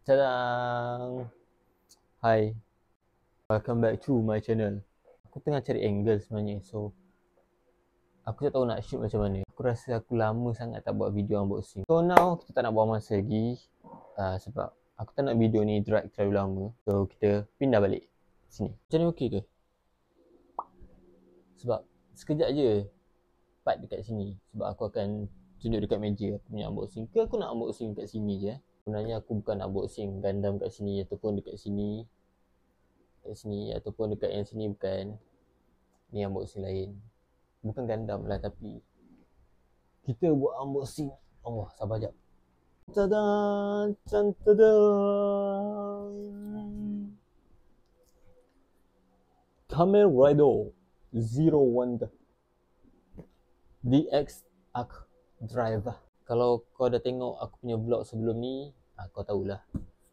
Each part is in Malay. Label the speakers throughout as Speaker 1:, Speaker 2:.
Speaker 1: Tadang! Hi, welcome back to my channel. Aku tengah cari angle sebenarnya, so aku tak tahu nak shoot macam mana. Aku rasa aku lama sangat tak buat video unboxing. So now kita tak nak buang masa lagi, sebab aku tak nak video ni drag terlalu lama. So kita pindah balik sini. Macam ni okey ke? Sebab sekejap je part dekat sini. Sebab aku akan tunjuk dekat meja aku punya unboxing. Ke aku nak unboxing dekat sini je? Sebenarnya aku bukan nak unboxing Gundam kat sini ataupun dekat sini. Kat sini ataupun dekat yang sini, bukan. Ni unboxing lain. Bukan Gundam lah, tapi kita buat unboxing. Allah, sabar jap. Tadaan, tadaan. Kamen Rider Zero Wonder DX Arc Driver. Kalau kau dah tengok aku punya vlog sebelum ni, kau tahulah.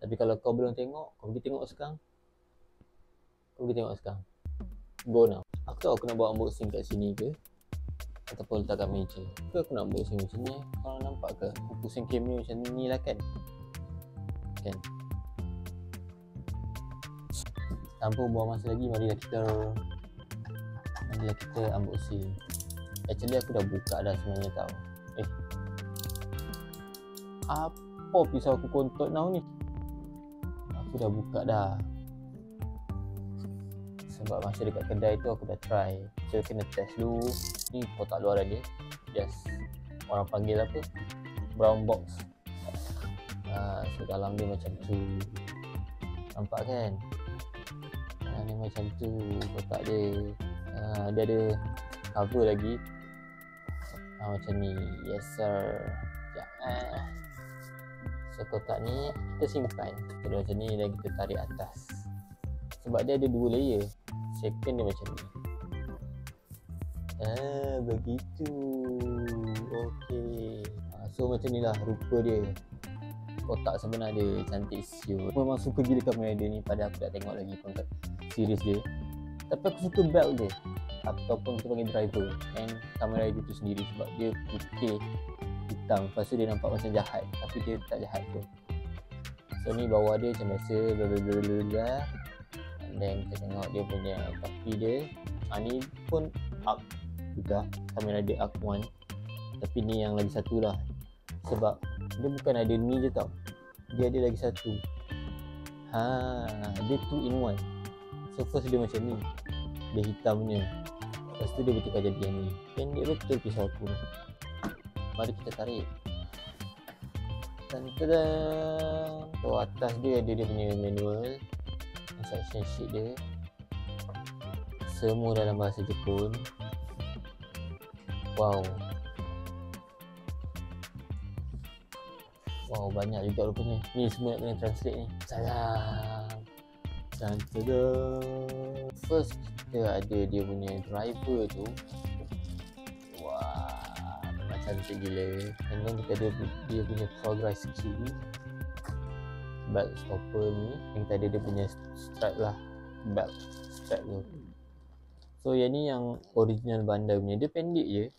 Speaker 1: Tapi kalau kau belum tengok, kau pergi tengok sekarang. Go now. Aku tahu aku nak buat unboxing kat sini ke, ataupun letak kat meja. Ke aku nak unboxing macam ni? Kalau nampak ke? Aku pusing kamera macam ni lah kan? Kan? Tanpa buang masa lagi, marilah kita unboxing. Actually aku dah buka dah sebenarnya tau. Apa pisau aku kontot now ni? Aku dah buka dah. Sebab masa dekat kedai tu aku dah try. So kena test dulu. Ni kotak luar dia. Just orang panggil apa? Brown box. So dalam dia macam tu. Nampak kan? Ni macam tu kotak dia. Dia ada cover lagi. Macam ni. Yes sir. Sekejap. So kotak ni kita simpan. So macam ni dan kita tarik atas. Sebab dia ada 2 layer. Second dia macam ni. Begitu. Okey. So macam ni lah rupa dia. Kotak sebenar dia cantik siut. Aku memang suka gila Kamen Rider ni, pada aku dah tengok lagi pun kat series dia. Tapi aku suka belt dia, ataupun kita panggil driver and Kamen Rider tu sendiri. Sebab dia putih hitam. Lepas tu dia nampak macam jahat, tapi dia tak jahat tu. So ni bawah dia macam biasa, blablabla. And then kita tengok dia punya topi dia. Ni pun Arc juga, Kamen Rider Arc 1. Tapi ni yang lagi satu lah. Sebab dia bukan ada ni je tau, dia ada lagi satu. Dia 2 in 1. So first dia macam ni, dia hitam punya. Lepas tu dia bertukar jadi yang ni. Pendek betul pisau aku ni. Mari kita tarik. Tadadang. So atas dia ada dia punya manual, instruction sheet dia. Semua dalam bahasa Jepun. Wow, banyak juga rupanya. Ni semua nak kena translate ni. Salam. Tadadang. First kita ada dia punya driver tu. Wah, memang cantik gila. And then kita ada dia punya progress key, belt stopper ni. Yang kita ada dia punya strap lah, belt strap tu. So yang ni yang original Bandai punya. Dia pendek je.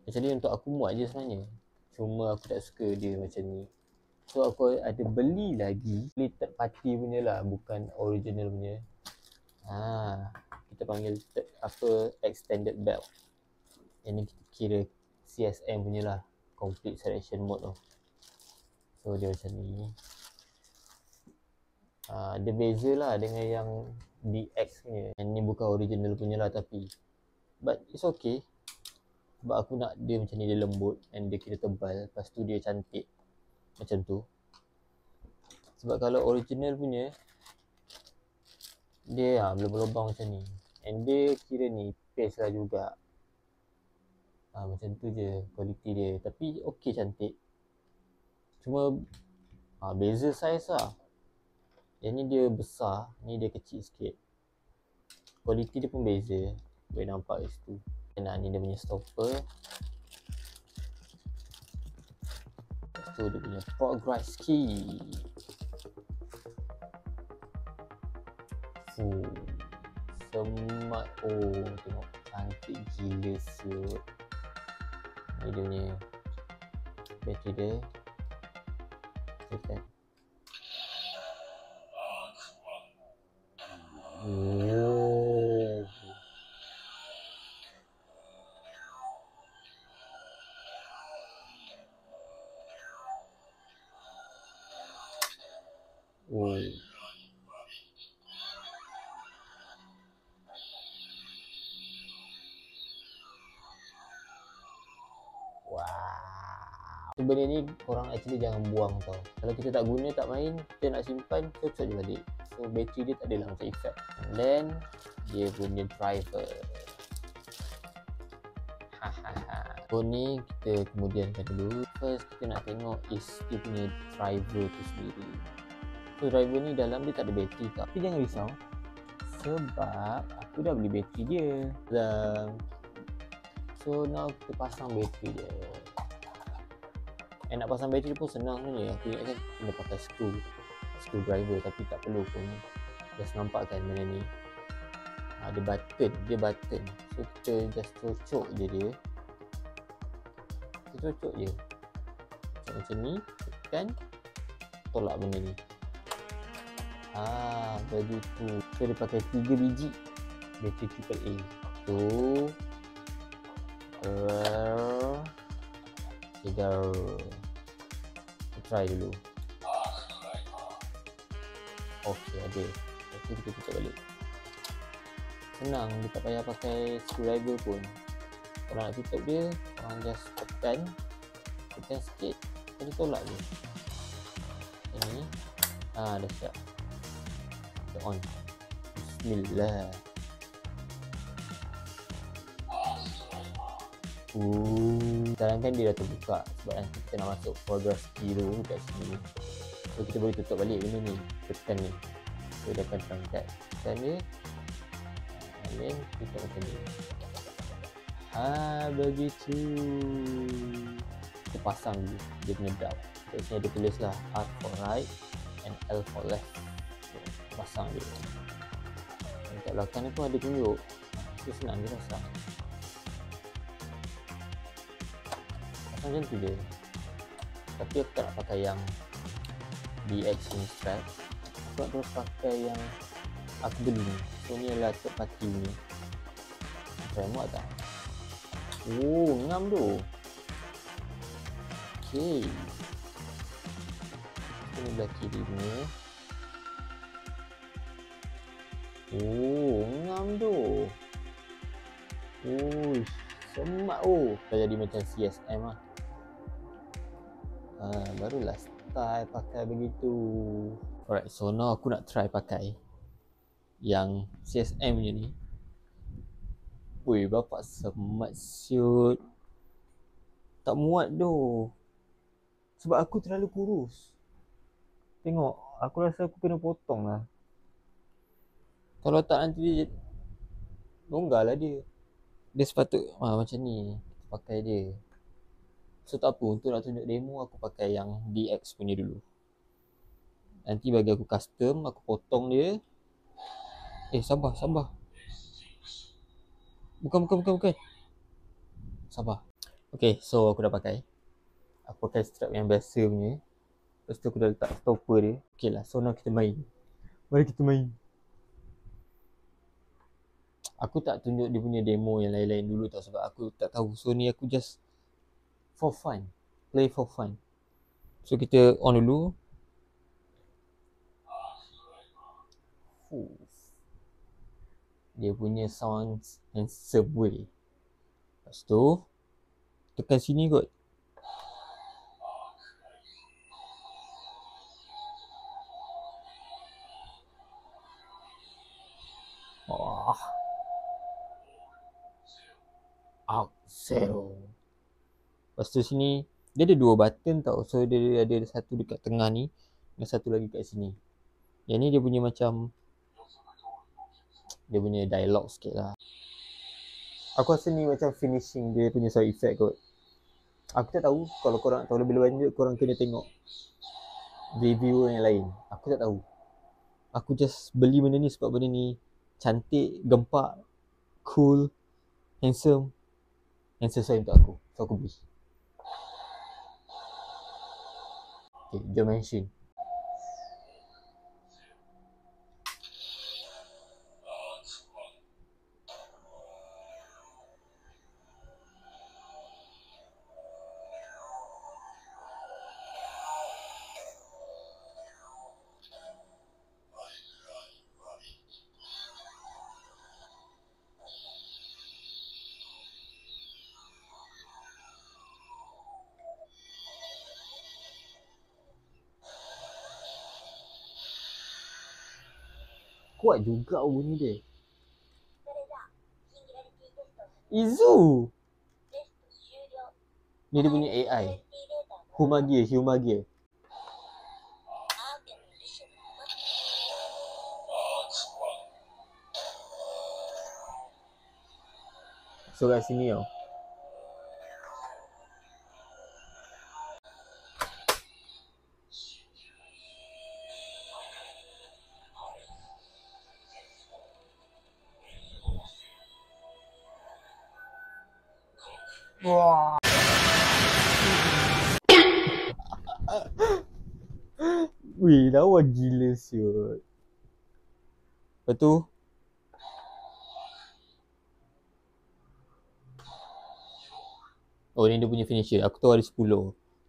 Speaker 1: Actually untuk aku muat je sebenarnya, cuma aku tak suka dia macam ni. So aku ada beli lagi, beli third party punya lah, bukan original punya. Kita panggil extended belt. Yang ni kita kira CSM punya lah, complete selection mode tu. So dia macam ni. Dia beza lah dengan yang DX punya. Yang ni bukan original punya lah, tapi but it's okay. Sebab aku nak dia macam ni, dia lembut and dia kira tebal. Lepas tu dia cantik macam tu. Sebab kalau original punya, dia berlubang macam ni. And dia kira nipis lah juga. Macam tu je kualiti dia. Tapi okey, cantik. Cuma beza saiz lah. Yang ni dia besar, ni dia kecil sikit. Kualiti dia pun beza. Boleh nampak kat situ. Dan ni dia punya stopper. Lepas tu dia punya progress key. Semat. Tengok cantik gila siut. Ni dia punya bateri dia. Oh. Oh. Wow. So, benda ni korang actually jangan buang tau. Kalau kita tak guna, tak main, kita nak simpan, cocok je balik. So bateri dia tak adalah macam effect. And then dia punya driver. So ni kita kemudiankan dulu. First kita nak tengok is dia punya driver tu sendiri. So driver ni dalam dia tak ada bateri tau. Tapi jangan risau, sebab aku dah beli bateri dia. Dan so now kita pasang bateri dia. Nak pasang bateri pun senang sebenarnya. Aku ingatkan kena pakai screwdriver, tapi tak perlu pun. Just nampak kan benda ni, ada button, dia button. So kita just cocok je dia. Kita cocok je macam ni, tekan, tolak benda ni. Begitu. So dia pakai 3 biji bateri AAA. Tu kita try dulu. Okey, ada. Lepas tu kita tutup balik. Senang, dia tak payah pakai screwdriver pun. Kalau nak tutup dia, korang just tekan sikit, jadi tolak je. Ini dah siap. Kita on. Bismillah. Sekarang kan dia dah terbuka, sebab nanti kita nak masuk progress zero kat sini. So kita boleh tutup balik benda ni, tekan ni. So dia akan terangkat. Tekan dia, and then tutup macam ni. Begitu. Kita pasang dulu dia punya dab. Kat sini ada tulis lah R for right and L for left. So, pasang dia. Kat belakang ni pun ada tunjuk. So senang dia pasang. Pasang macam tu je. Tapi aku tak nak pakai yang DX ni strap. Aku nak terus pakai yang aku beli ni. So ni adalah third party ni. Try muat tak? Ngam tu. Okay. Ini belah kiri punya. Ngam tu. Semak dah jadi macam CSM lah. Barulah style pakai begitu. Alright, so now aku nak try pakai yang CSM je ni. Bapak semat siut. Tak muat tu. Sebab aku terlalu kurus. Tengok, aku rasa aku kena potong lah. Kalau tak nanti dia longgar lah dia. Dia sepatut macam ni pakai dia. So tak apa, untuk nak tunjuk demo aku pakai yang DX punya dulu. Nanti bagi aku custom, aku potong dia. Sabar. Bukan. Sabar. Okay, so aku dah pakai. Aku pakai strap yang biasa punya. Lepas tu aku dah letak stopper dia. Okay lah, so now kita main. Mari kita main. Aku tak tunjuk dia punya demo yang lain-lain dulu tau, sebab aku tak tahu. So ni aku just for fun. Play for fun. So kita on dulu. Dia punya sound handsome way. Lepas tu tekan sini kot. Zero. Lepas tu sini dia ada 2 button tau. So dia ada satu dekat tengah ni dan satu lagi kat sini. Yang ni dia punya macam, dia punya dialog sikit lah. Aku rasa ni macam finishing dia punya sound effect kot. Aku tak tahu. Kalau korang nak tahu lebih lanjut, korang kena tengok review yang lain. Aku tak tahu. Aku just beli benda ni sebab benda ni cantik, gempak, cool, handsome and sesuai untuk aku. So aku beli. Okay, jom mention. Kuat juga bunyi dia. Izu. Ni dia punya AI. Humagear. So kat sini tau. Wah. Weh, lawa gila siut. Lepas tu oh, ni dia punya finisher. Aku tahu ada 10.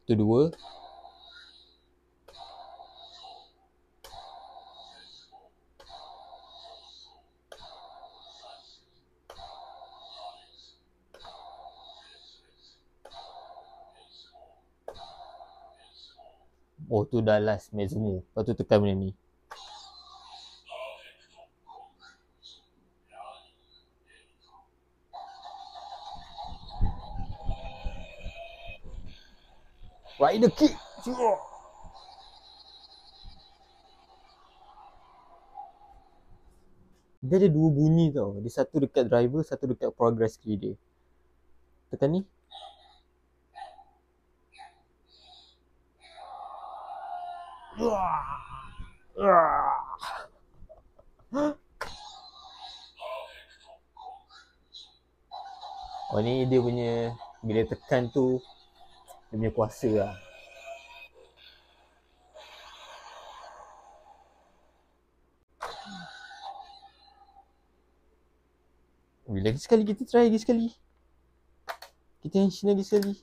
Speaker 1: Tu 2. Oh, tu dah last Mesmo. Lepas tu tekan benda ni. Rider kick. Dia ada 2 bunyi tau. Dia satu dekat driver, satu dekat progress key dia. Tekan ni. Oh, ni dia punya, bila tekan tu dia punya kuasa lah. Lagi sekali, kita try lagi sekali. Kita henshin lagi sekali.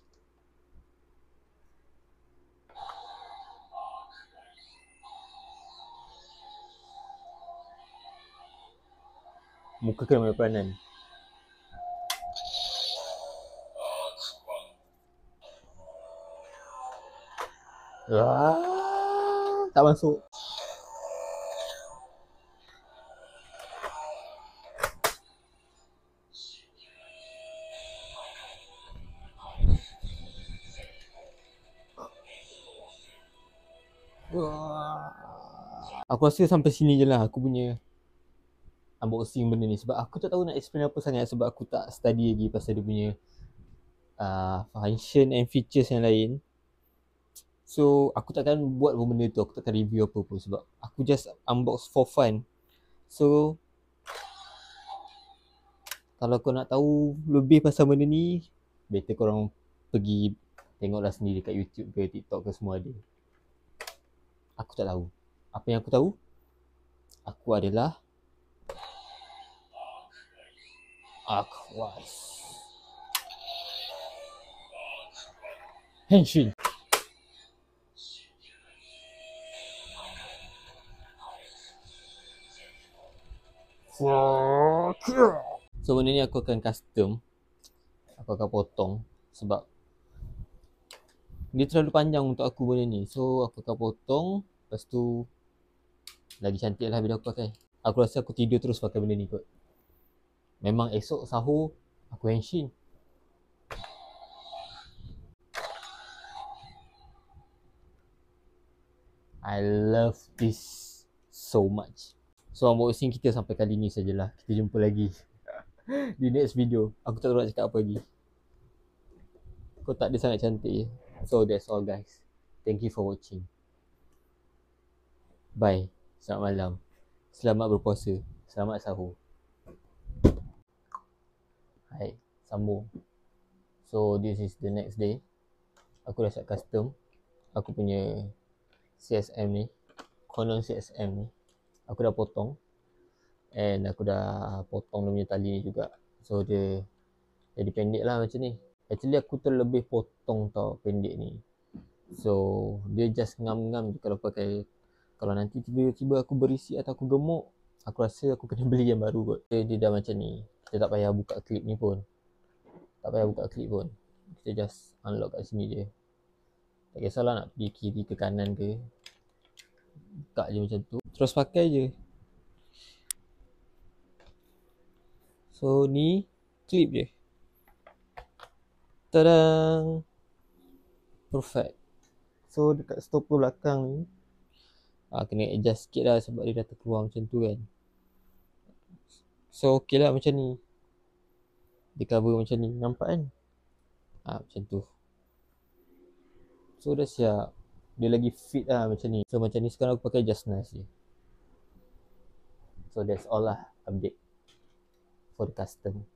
Speaker 1: Muka kena banyak peranan. Tak masuk. Aku rasa sampai sini je lah aku punya unboxing benda ni. Sebab aku tak tahu nak explain apa sangat. Sebab aku tak study lagi pasal dia punya function and features yang lain. So aku takkan buat pun benda tu. Aku takkan review apa pun. Sebab aku just unbox for fun. So kalau kau nak tahu lebih pasal benda ni, better korang pergi tengoklah sendiri kat YouTube ke TikTok ke, semua ada. Aku tak tahu. Apa yang aku tahu, aku adalah Aquas Henshin. So benda ni aku akan custom. Aku akan potong sebab dia terlalu panjang untuk aku benda ni. So aku akan potong. Lepas tu lagi cantik lah bila aku pakai. Aku rasa aku tidur terus pakai benda ni kot. Memang esok sahur aku henshin. I love this so much. So unboxing kita sampai kali ni sajalah. Kita jumpa lagi di next video. Aku tak tahu nak cakap apa lagi. Kau tak ada sangat cantik. So that's all guys. Thank you for watching. Bye. Selamat malam. Selamat berpuasa. Selamat sahur. Hai, sambung. So this is the next day. Aku dah set custom aku punya CSM ni. Konon CSM ni aku dah potong. And aku dah potong dia punya tali ni juga. So dia jadi pendek lah macam ni. Actually aku terlebih potong tau pendek ni. So dia just ngam-ngam je kalau pakai. Kalau nanti tiba-tiba aku berisi atau aku gemuk, aku rasa aku kena beli yang baru kot. Dia dah macam ni. Kita tak payah buka klip ni pun. Kita just unlock kat sini je. Tak kisahlah nak pergi kiri ke kanan ke. Buka je macam tu. Terus pakai je. So ni clip je. Tadang. Perfect. So dekat stopper belakang ni kena adjust sikit lah sebab dia dah terkeluar macam tu kan. So ok lah macam ni. Dia cover macam ni, nampak kan? Macam tu. So dah siap. Dia lagi fit lah macam ni. So macam ni sekarang aku pakai just nice je. So that's all lah update for the custom.